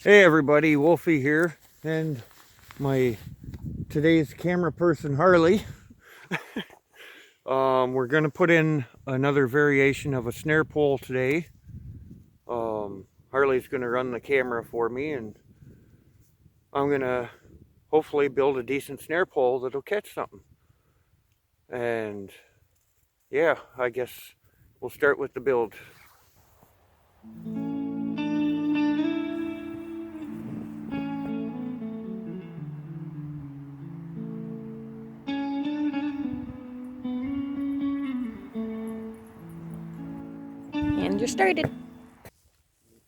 Hey everybody, Wolfie here, and my today's camera person Harley. We're gonna put in another variation of a snare pole today. Harley's gonna run the camera for me, and I'm gonna hopefully build a decent snare pole that'll catch something. And yeah, I guess we'll start with the build. And you're started.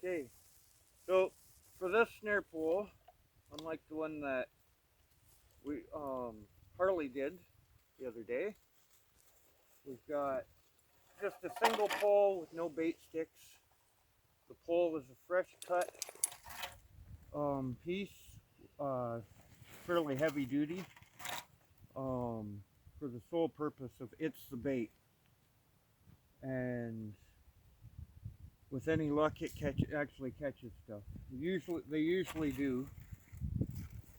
Okay, so for this snare pole, unlike the one that we Harley did the other day, we've got just a single pole with no bait sticks. The pole is a fresh cut piece, fairly heavy duty, for the sole purpose of it's the bait. And with any luck, it actually catches stuff. They usually do.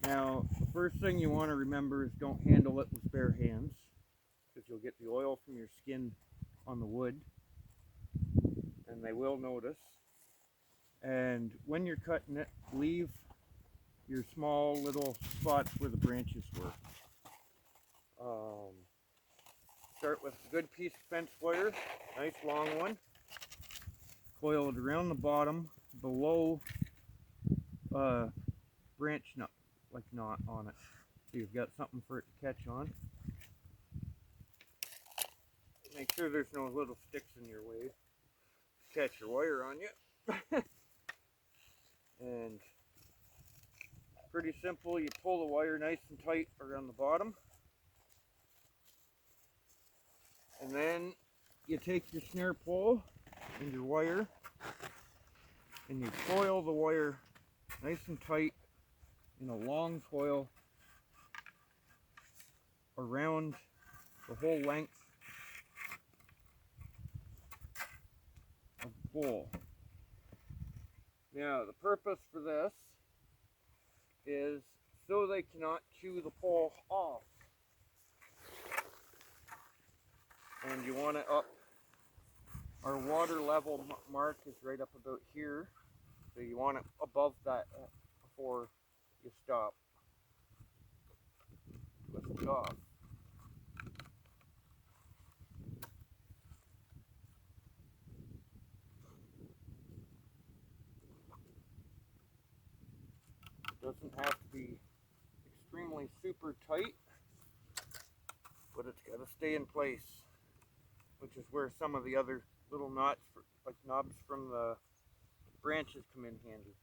Now, the first thing you want to remember is don't handle it with bare hands, because you'll get the oil from your skin on the wood, and they will notice. And when you're cutting it, leave your small little spots where the branches were. Start with a good piece of fence wire, nice long one. Coil it around the bottom below branch knot, like knot on it. So you've got something for it to catch on. Make sure there's no little sticks in your way to catch your wire on you. And pretty simple, you pull the wire nice and tight around the bottom. And then you take your snare pole and your wire, and you coil the wire nice and tight in a long coil around the whole length of the pole. Now, the purpose for this is so they cannot chew the pole off. And you want it up, our water level mark is right up about here, so you want it above that before you stop. Lift it off. It doesn't have to be extremely super tight, but it's got to stay in place, which is where some of the other little knots, like knobs from the branches, come in handy.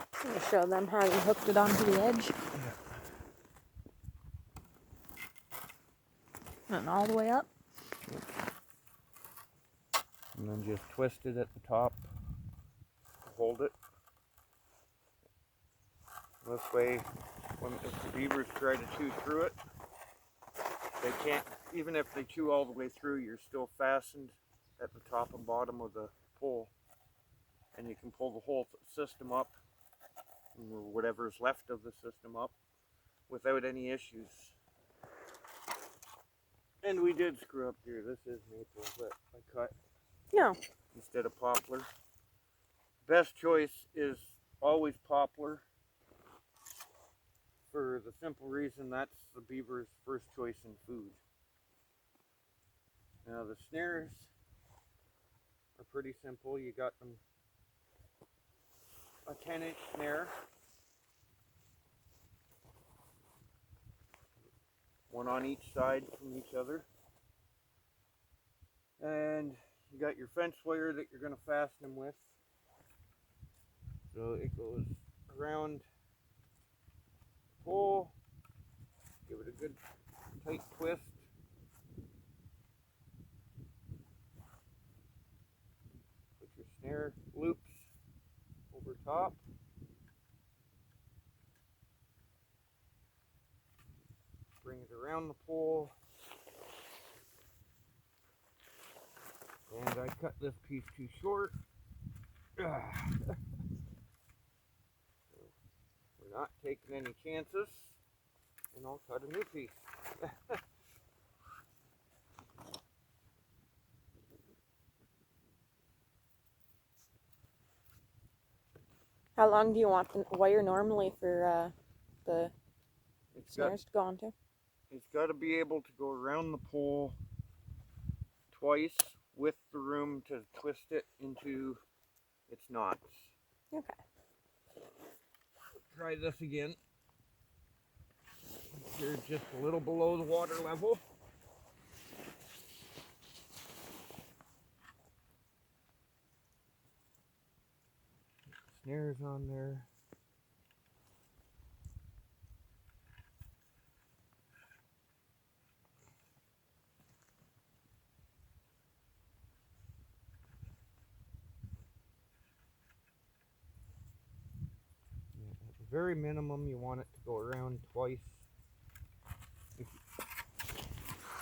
I'm going to show them how you hooked it onto the edge. And all the way up. And then just twist it at the top, hold it. This way, if the beavers try to chew through it, they can't. Even if they chew all the way through, you're still fastened at the top and bottom of the pole, and you can pull the whole system up, or whatever's left of the system up, without any issues. And we did screw up here. This is maple that I cut. Yeah. Instead of poplar. Best choice is always poplar, for the simple reason that's the beaver's first choice in food. Now the snares are pretty simple. You got them a 10-inch snare, one on each side from each other, and you got your fence wire that you're going to fasten them with. So it goes around the pole, give it a good tight twist, put your snare loops over top, bring bring it around the pole. And I cut this piece too short. So we're not taking any chances, and I'll cut a new piece. How long do you want the wire normally for the snares to go onto? It's got to be able to go around the pole twice with the room to twist it into its knots. Okay. Try this again. Here, just a little below the water level. Snares on there. At the very minimum, you want it to go around twice.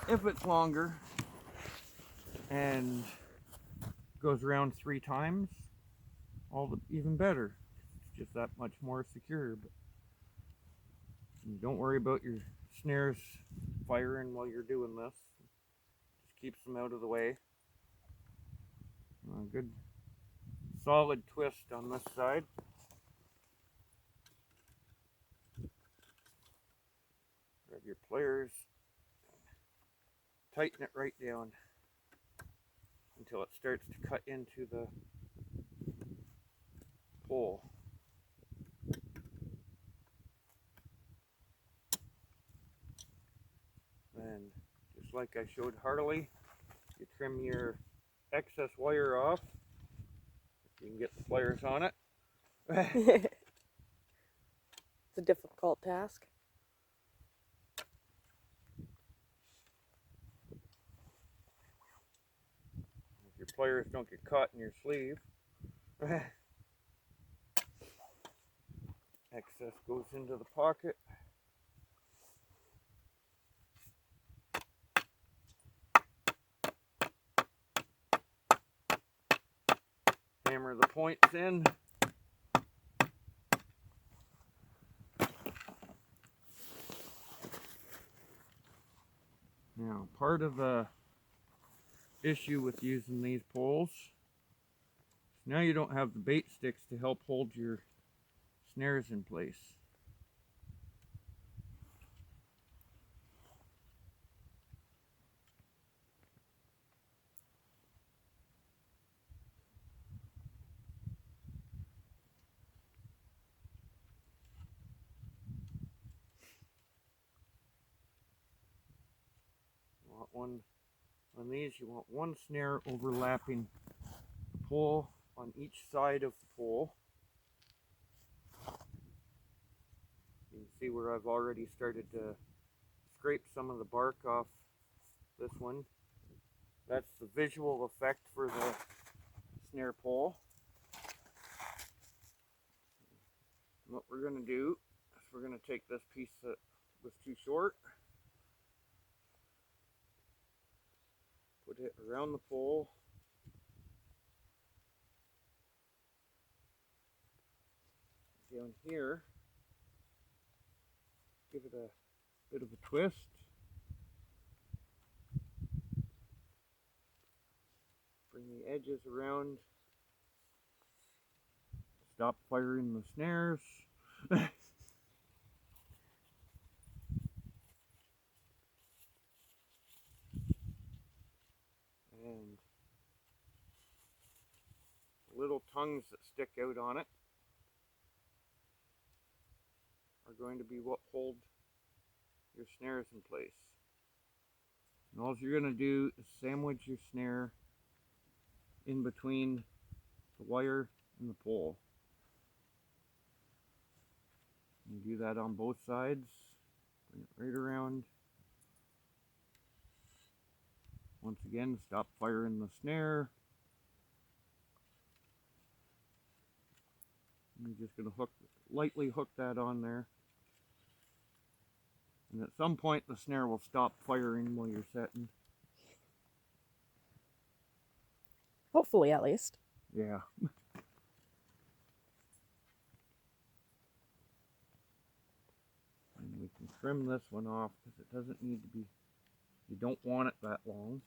If it's longer and goes around 3 times, even better. It's just that much more secure. But don't worry about your snares firing while you're doing this. Just keeps them out of the way. A good solid twist on this side. Grab your pliers. Tighten it right down until it starts to cut into the pole. Then, just like I showed Harley, you trim your excess wire off. If you can get the pliers on it. It's a difficult task. If your pliers don't get caught in your sleeve. Excess goes into the pocket. Hammer the points in. Now, part of the issue with using these poles, now you don't have the bait sticks to help hold your snares in place. On these, you want one snare overlapping the pole on each side of the pole. You can see where I've already started to scrape some of the bark off this one. That's the visual effect for the snare pole. And what we're going to do is we're going to take this piece that was too short, put it around the pole, down here, give it a bit of a twist, bring the edges around, stop firing the snares. And little tongues that stick out on it are going to be what hold your snares in place. And all you're going to do is sandwich your snare in between the wire and the pole. You do that on both sides. Bring it right around. Once again, stop firing the snare. And you're just going to lightly hook that on there. And at some point the snare will stop firing while you're setting. Hopefully, at least. Yeah. And we can trim this one off because it doesn't need to be, you don't want it that long.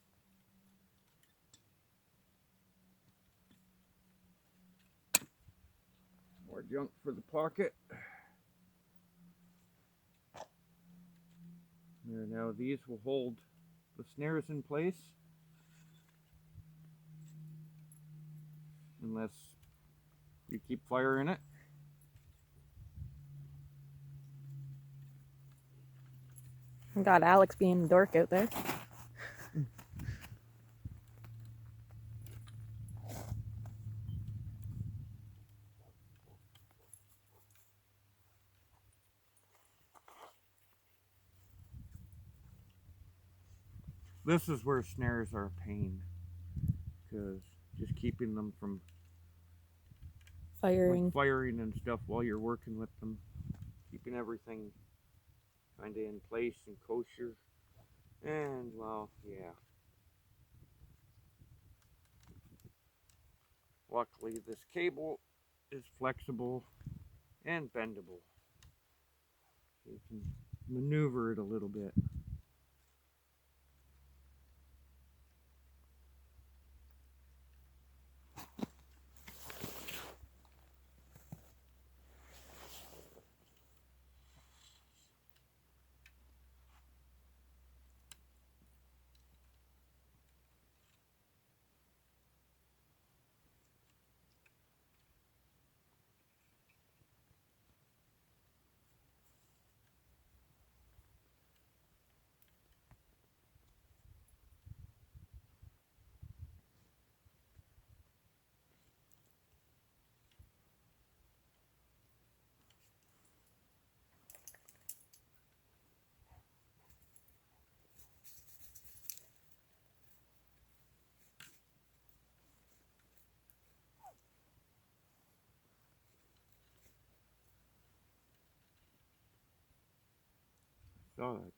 More junk for the pocket. There, now these will hold the snares in place. Unless you keep firing it. Got Alex being a dork out there. This is where snares are a pain, because just keeping them from Firing. firing and stuff while you're working with them, keeping everything kind of in place and kosher, and well, yeah. Luckily, this cable is flexible and bendable, so you can maneuver it a little bit. Saw that.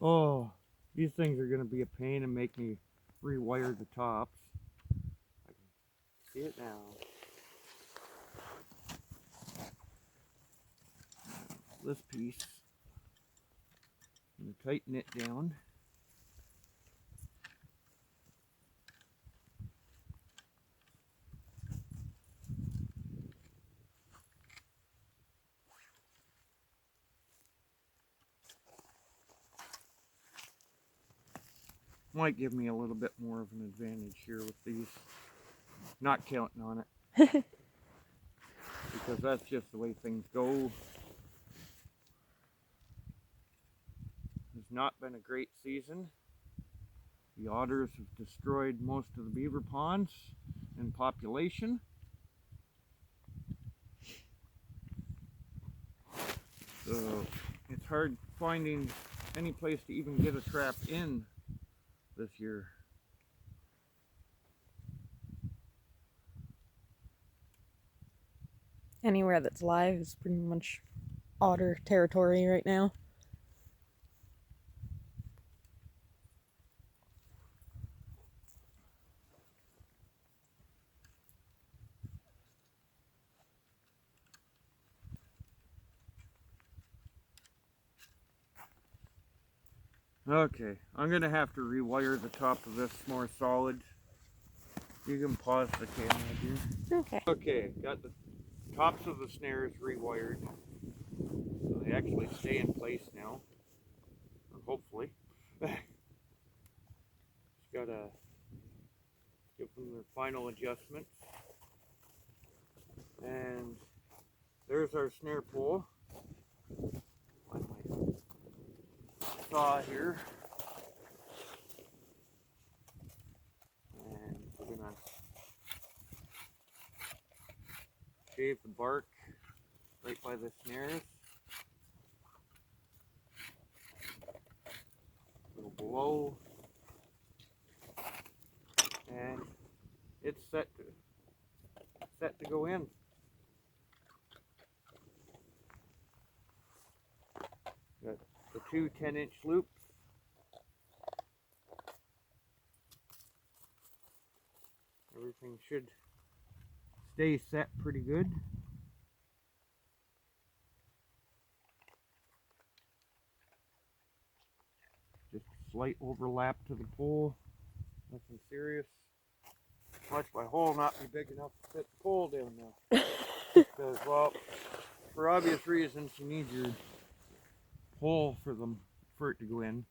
Oh, these things are going to be a pain and make me rewire the tops. I can see it now. This piece, I'm going to tighten it down. Might give me a little bit more of an advantage here with these. Not counting on it. Because that's just the way things go. It's not been a great season. The otters have destroyed most of the beaver ponds in population. So it's hard finding any place to even get a trap in this year. Anywhere that's live is pretty much otter territory right now. Okay, I'm gonna have to rewire the top of this more solid. You can pause the camera here. Okay. Okay, got the tops of the snares rewired. So they actually stay in place now. Or hopefully. Just gotta give them their final adjustments. And there's our snare pole. Find my saw here. And we're gonna shave the bark right by the snares. A little below. And it's set set to go in. Got the two 10-inch loops. Everything should stay set pretty good. Just a slight overlap to the pole. Nothing serious. Watch my hole not be big enough to fit the pole down now. Because, well, for obvious reasons, you need your hole for it to go in to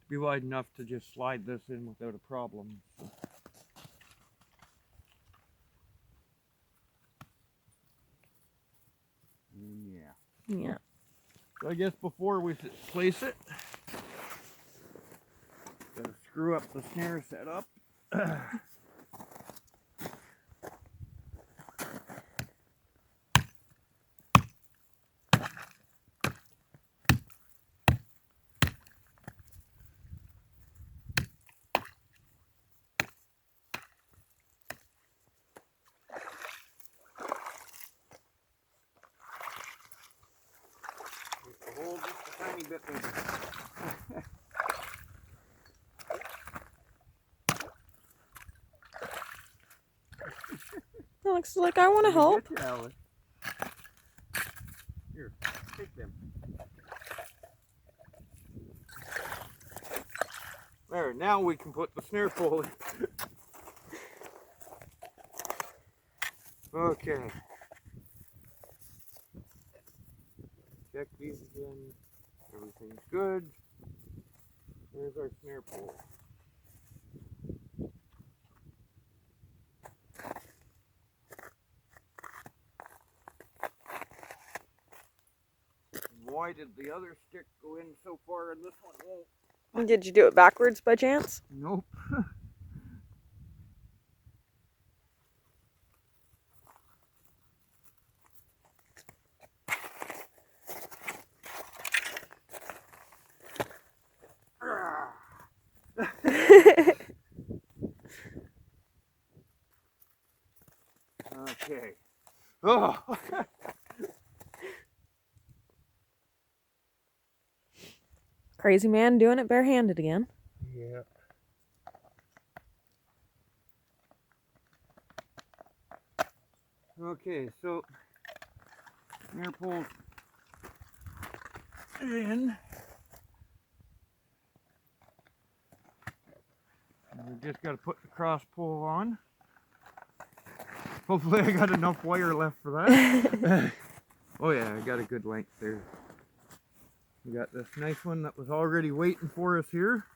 be wide enough to just slide this in without a problem. So. Yeah. So I guess before we place it, gotta screw up the snare setup. The hole just a tiny bit bigger. Looks like I want to help. Get you, Alex. Here, take them. There, now we can put the snare pole in. Okay. Check these again. Everything's good. There's our snare pole. And why did the other stick go in so far and this one won't? Did you do it backwards by chance? Nope. Okay. Oh. Crazy man doing it barehanded again. Yeah. Okay, so snare pole's in. And we just got to put the cross pole on. Hopefully I got enough wire left for that. Oh yeah, I got a good length there. We got this nice one that was already waiting for us here,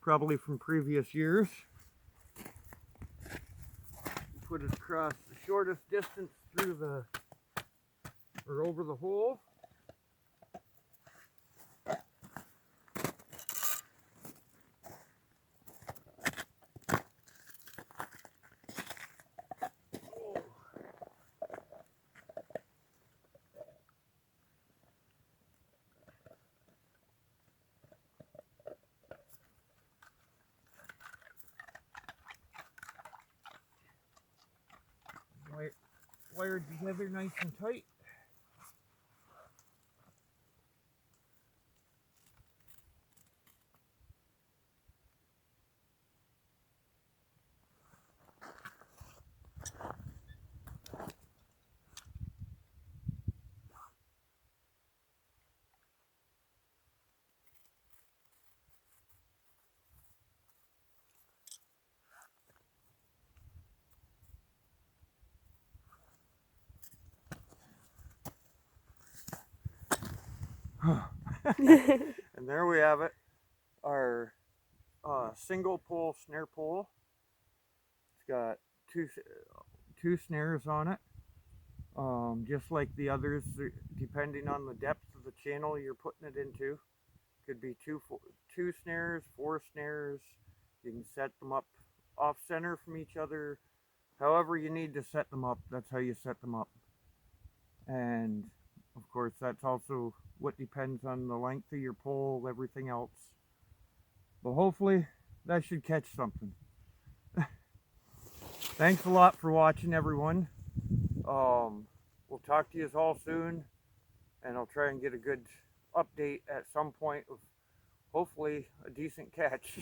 probably from previous years. Put it across the shortest distance through the, or over the hole. Wired together nice and tight. And there we have it, our single pole snare pole. It's got two snares on it, just like the others, depending on the depth of the channel you're putting it into. Could be two snares, 4 snares. You can set them up off center from each other. However you need to set them up, that's how you set them up. And of course, that's also what depends on the length of your pole, everything else. But hopefully, that should catch something. Thanks a lot for watching, everyone. We'll talk to you all soon, and I'll try and get a good update at some point of hopefully a decent catch.